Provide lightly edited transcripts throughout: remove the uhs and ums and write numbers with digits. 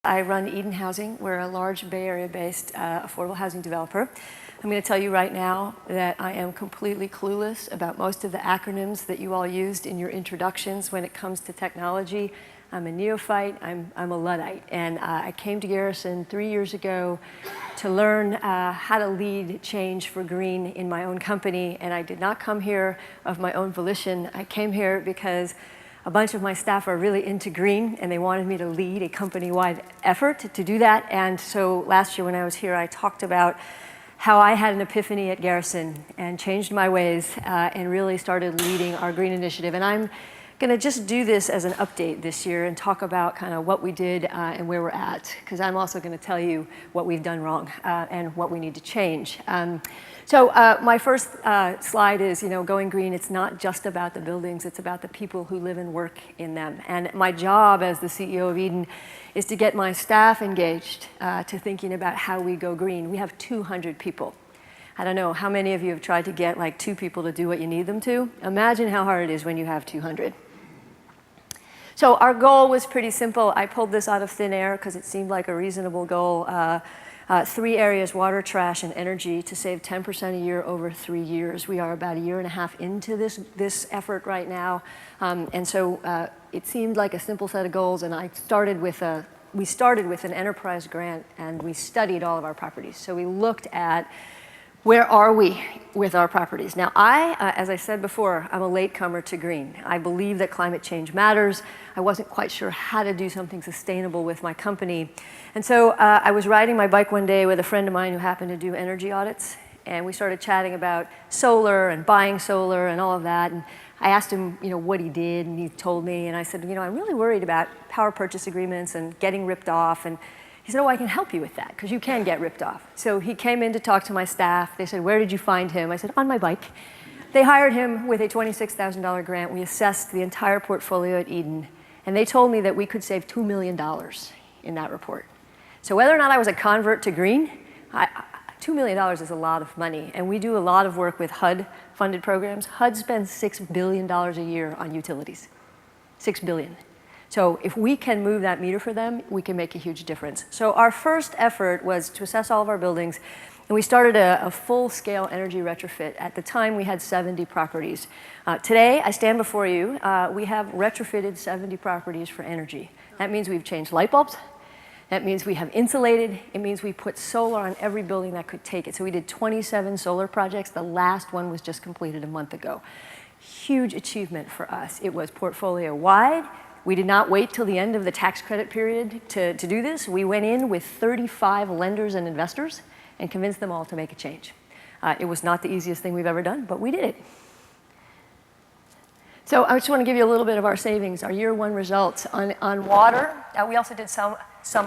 I run Eden Housing. We're a large Bay Area-based affordable housing developer. I'm going to tell you right now that I am completely clueless about most of the acronyms that you all used in your introductions when it comes to technology. I'm a neophyte, I'm a Luddite, and I came to Garrison 3 years ago to learn how to lead change for green in my own company, and I did not come here of my own volition. I came here because a bunch of my staff are really into green, and they wanted me to lead a company-wide effort to do that. And so last year when I was here, I talked about how I had an epiphany at Garrison and changed my ways and really started leading our green initiative. And I'm going to just do this as an update this year and talk about kind of what we did and where we're at, because I'm also going to tell you what we've done wrong and what we need to change. So my first slide is, going green. It's not just about the buildings, it's about the people who live and work in them. And my job as the CEO of Eden is to get my staff engaged to thinking about how we go green. We have 200 people. I don't know, how many of you have tried to get like 2 people to do what you need them to? Imagine how hard it is when you have 200. So our goal was pretty simple. I pulled this out of thin air because it seemed like a reasonable goal. 3 areas, water, trash, and energy, to save 10% a year over 3 years. We are about 1.5 years into this effort right now. And so it seemed like a simple set of goals, and we started with an enterprise grant, and we studied all of our properties. So we looked at where are we with our properties? Now, as I said before, I'm a latecomer to green. I believe that climate change matters. I wasn't quite sure how to do something sustainable with my company. And so I was riding my bike one day with a friend of mine who happened to do energy audits, and we started chatting about solar and buying solar and all of that. And I asked him, what he did, and he told me, and I said, I'm really worried about power purchase agreements and getting ripped off. And he said, I can help you with that, because you can get ripped off. So he came in to talk to my staff. They said, where did you find him? I said, on my bike. They hired him with a $26,000 grant. We assessed the entire portfolio at Eden, and they told me that we could save $2 million in that report. So whether or not I was a convert to green, $2 million is a lot of money, and we do a lot of work with HUD-funded programs. HUD spends $6 billion a year on utilities, $6 billion. So if we can move that meter for them, we can make a huge difference. So our first effort was to assess all of our buildings, and we started a full-scale energy retrofit. At the time, we had 70 properties. Today, I stand before you, we have retrofitted 70 properties for energy. That means we've changed light bulbs. That means we have insulated. It means we put solar on every building that could take it. So we did 27 solar projects. The last one was just completed a month ago. Huge achievement for us. It was portfolio-wide. We did not wait till the end of the tax credit period to do this. We went in with 35 lenders and investors and convinced them all to make a change. It was not the easiest thing we've ever done, but we did it. So I just want to give you a little bit of our savings, our year 1 results. On water, we also did some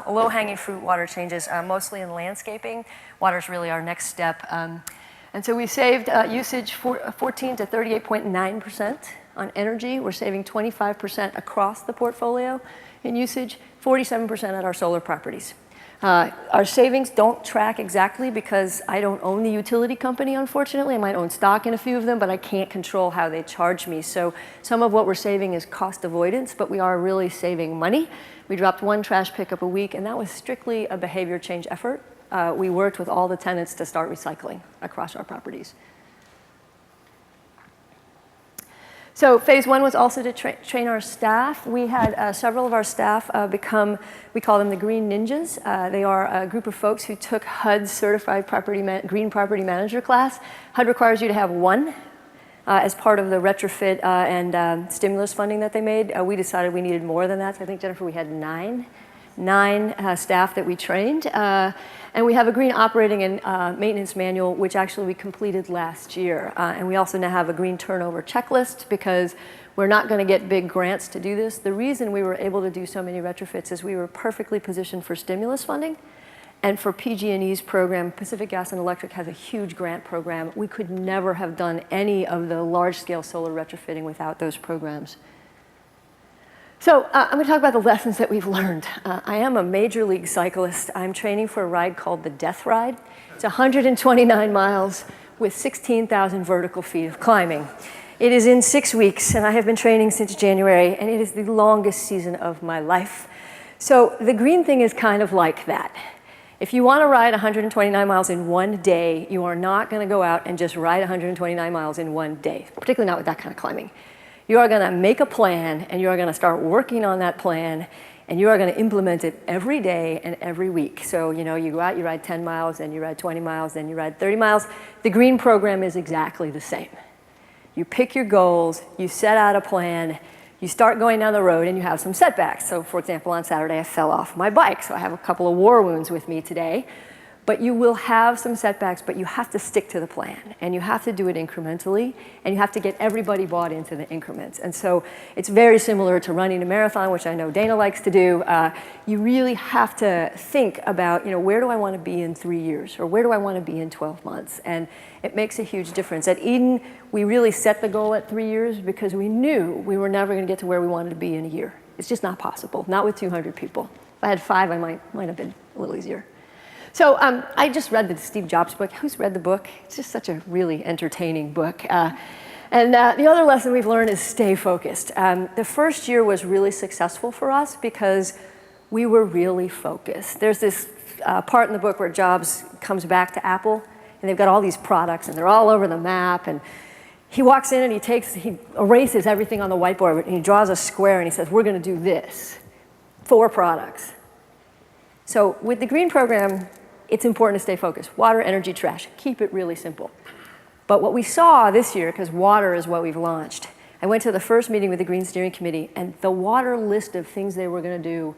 low-hanging fruit water changes, mostly in landscaping. Water is really our next step. And so we saved usage 14 to 38.9%. On energy, we're saving 25% across the portfolio in usage, 47% at our solar properties. Our savings don't track exactly because I don't own the utility company, unfortunately. I might own stock in a few of them, but I can't control how they charge me. So some of what we're saving is cost avoidance, but we are really saving money. We dropped 1 trash pickup a week, and that was strictly a behavior change effort. We worked with all the tenants to start recycling across our properties. So phase 1 was also to train our staff. We had several of our staff become, we call them the Green Ninjas. They are a group of folks who took HUD's Certified Green Property Manager class. HUD requires you to have 1 as part of the retrofit and stimulus funding that they made. We decided we needed more than that. So I think, Jennifer, we had 9 staff that we trained. And we have a green operating and maintenance manual, which actually we completed last year. And we also now have a green turnover checklist because we're not going to get big grants to do this. The reason we were able to do so many retrofits is we were perfectly positioned for stimulus funding. And for PG&E's program, Pacific Gas and Electric has a huge grant program. We could never have done any of the large-scale solar retrofitting without those programs. So I'm going to talk about the lessons that we've learned. I am a major league cyclist. I'm training for a ride called the Death Ride. It's 129 miles with 16,000 vertical feet of climbing. It is in 6 weeks, and I have been training since January, and it is the longest season of my life. So the green thing is kind of like that. If you want to ride 129 miles in one day, you are not going to go out and just ride 129 miles in one day, particularly not with that kind of climbing. You are going to make a plan, and you are going to start working on that plan, and you are going to implement it every day and every week. So, you know, you go out, you ride 10 miles, then you ride 20 miles, then you ride 30 miles. The green program is exactly the same. You pick your goals, you set out a plan, you start going down the road, and you have some setbacks. So, for example, on Saturday, I fell off my bike, so I have a couple of war wounds with me today. But you will have some setbacks, but you have to stick to the plan, and you have to do it incrementally, and you have to get everybody bought into the increments. And so it's very similar to running a marathon, which I know Dana likes to do. You really have to think about, you know, where do I want to be in 3 years, or where do I want to be in 12 months? And it makes a huge difference. At Eden, we really set the goal at 3 years because we knew we were never going to get to where we wanted to be in a year. It's just not possible, not with 200 people. If I had 5, I might have been a little easier. So I just read the Steve Jobs book. Who's read the book? It's just such a really entertaining book. And the other lesson we've learned is stay focused. The first year was really successful for us because we were really focused. There's this part in the book where Jobs comes back to Apple, and they've got all these products, and they're all over the map. And he walks in and he erases everything on the whiteboard, and he draws a square, and he says, we're going to do this. 4 products. So with the green program, it's important to stay focused. Water, energy, trash. Keep it really simple. But what we saw this year, because water is what we've launched, I went to the first meeting with the Green Steering Committee, and the water list of things they were going to do,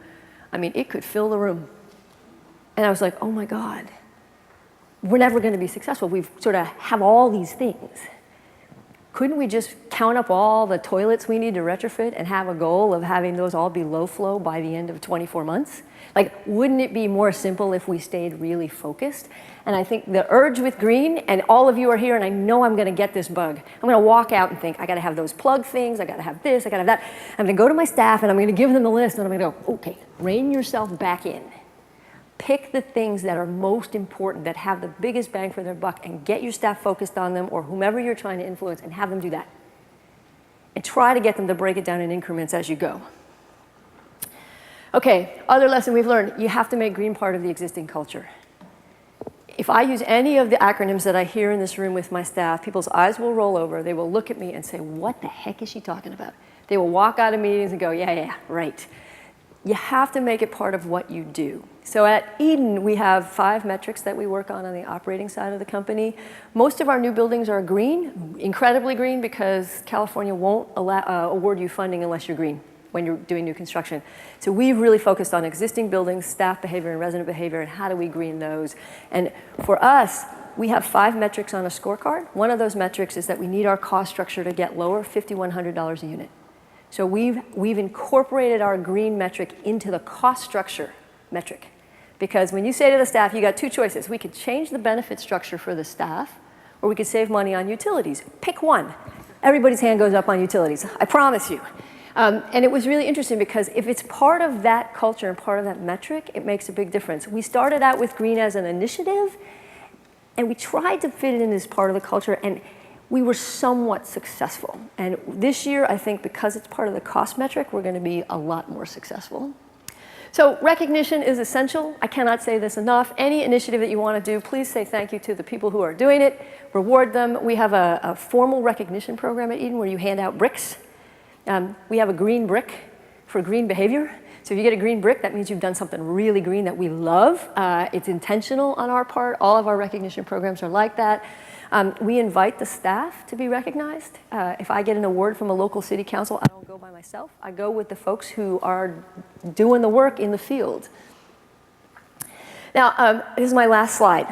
I mean, it could fill the room. And I was like, oh my God, we're never going to be successful. We sort of have all these things. Couldn't we just count up all the toilets we need to retrofit and have a goal of having those all be low flow by the end of 24 months? Like, wouldn't it be more simple if we stayed really focused? And I think the urge with green, and all of you are here, and I know I'm going to get this bug. I'm going to walk out and think, I got to have those plug things, I got to have this, I got to have that. I'm going to go to my staff, and I'm going to give them the list, and I'm going to go, okay, rein yourself back in. Pick the things that are most important, that have the biggest bang for their buck, and get your staff focused on them, or whomever you're trying to influence, and have them do that. And try to get them to break it down in increments as you go. Okay, other lesson we've learned, you have to make green part of the existing culture. If I use any of the acronyms that I hear in this room with my staff, people's eyes will roll over, they will look at me and say, what the heck is she talking about? They will walk out of meetings and go, yeah, right. You have to make it part of what you do. So at Eden, we have 5 metrics that we work on the operating side of the company. Most of our new buildings are green, incredibly green, because California won't award you funding unless you're green when you're doing new construction. So we've really focused on existing buildings, staff behavior and resident behavior, and how do we green those. And for us, we have 5 metrics on a scorecard. One of those metrics is that we need our cost structure to get lower, $5,100 a unit. So we've incorporated our green metric into the cost structure metric. Because when you say to the staff, you got 2 choices. We could change the benefit structure for the staff, or we could save money on utilities. Pick one. Everybody's hand goes up on utilities, I promise you. And it was really interesting because if it's part of that culture and part of that metric, it makes a big difference. We started out with green as an initiative, and we tried to fit it in as part of the culture, and we were somewhat successful. And this year, I think because it's part of the cost metric, we're going to be a lot more successful. So recognition is essential. I cannot say this enough. Any initiative that you want to do, please say thank you to the people who are doing it. Reward them. We have a formal recognition program at Eden where you hand out bricks. We have a green brick for green behavior. So if you get a green brick, that means you've done something really green that we love. It's intentional on our part. All of our recognition programs are like that. We invite the staff to be recognized. If I get an award from a local city council, I don't go by myself. I go with the folks who are doing the work in the field. Now, this is my last slide.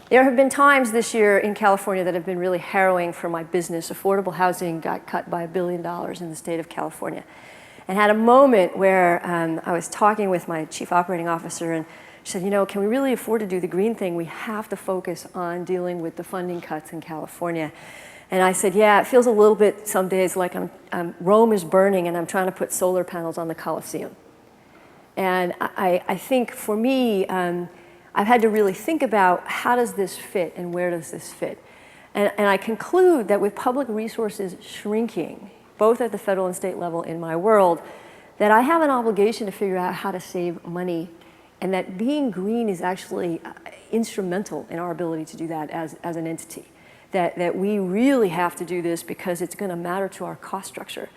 There have been times this year in California that have been really harrowing for my business. Affordable housing got cut by $1 billion in the state of California. And had a moment where I was talking with my chief operating officer, and she said, you know, can we really afford to do the green thing? We have to focus on dealing with the funding cuts in California. And I said, yeah, it feels a little bit some days like Rome is burning and I'm trying to put solar panels on the Colosseum. And I think for me, I've had to really think about how does this fit and where does this fit? And I conclude that with public resources shrinking, both at the federal and state level in my world, that I have an obligation to figure out how to save money, and that being green is actually instrumental in our ability to do that as an entity. That we really have to do this because it's going to matter to our cost structure.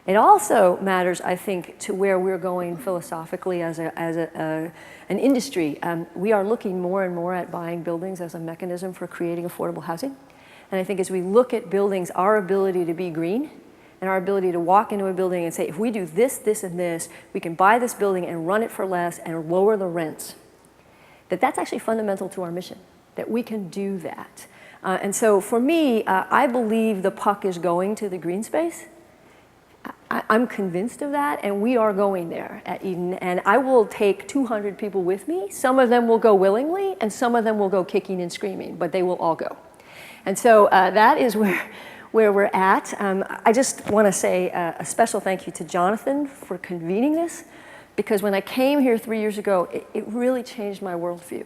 It also matters, I think, to where we're going philosophically as an industry. We are looking more and more at buying buildings as a mechanism for creating affordable housing. And I think as we look at buildings, our ability to be green and our ability to walk into a building and say, if we do this, this, and this, we can buy this building and run it for less and lower the rents. That's actually fundamental to our mission, that we can do that. And so for me, I believe the puck is going to the green space. I'm convinced of that, and we are going there at Eden. And I will take 200 people with me. Some of them will go willingly, and some of them will go kicking and screaming, but they will all go. And so that is where we're at. I just want to say a special thank you to Jonathan for convening this, because when I came here 3 years ago, it really changed my worldview.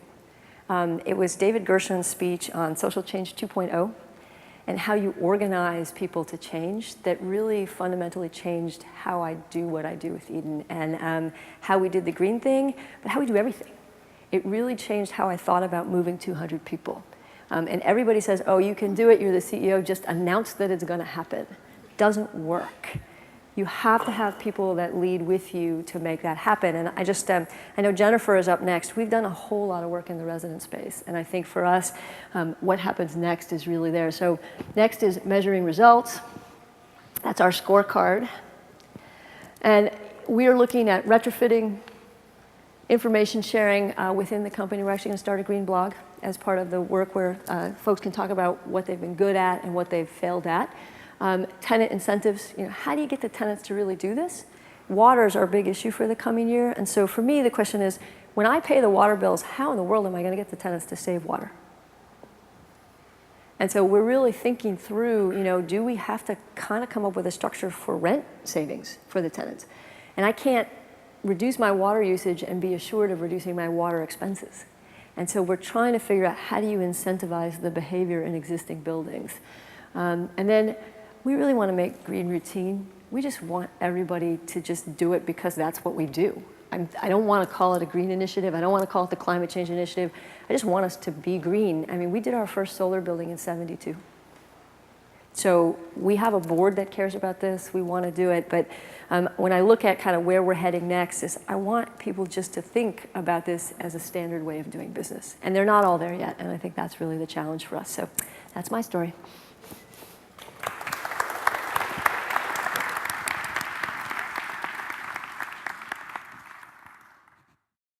It was David Gerson's speech on Social Change 2.0 and how you organize people to change that really fundamentally changed how I do what I do with Eden, and how we did the green thing, but how we do everything. It really changed how I thought about moving 200 people. And everybody says, oh, you can do it, you're the CEO, just announce that it's going to happen. Doesn't work. You have to have people that lead with you to make that happen. And I know Jennifer is up next. We've done a whole lot of work in the resident space. And I think for us, what happens next is really there. So next is measuring results. That's our scorecard. And we are looking at retrofitting, information sharing within the company. We're actually going to start a green blog as part of the work where folks can talk about what they've been good at and what they've failed at. Tenant incentives, how do you get the tenants to really do this? Water is our big issue for the coming year. And so for me, the question is, when I pay the water bills, how in the world am I going to get the tenants to save water? And so we're really thinking through, do we have to kind of come up with a structure for rent savings for the tenants? And I can't reduce my water usage and be assured of reducing my water expenses. And so we're trying to figure out how do you incentivize the behavior in existing buildings. And then we really want to make green routine. We just want everybody to just do it because that's what we do. I don't want to call it a green initiative. I don't want to call it the climate change initiative. I just want us to be green. I mean, we did our first solar building in '72. So we have a board that cares about this. We want to do it. But when I look at kind of where we're heading next, is I want people just to think about this as a standard way of doing business. And they're not all there yet. And I think that's really the challenge for us. So that's my story.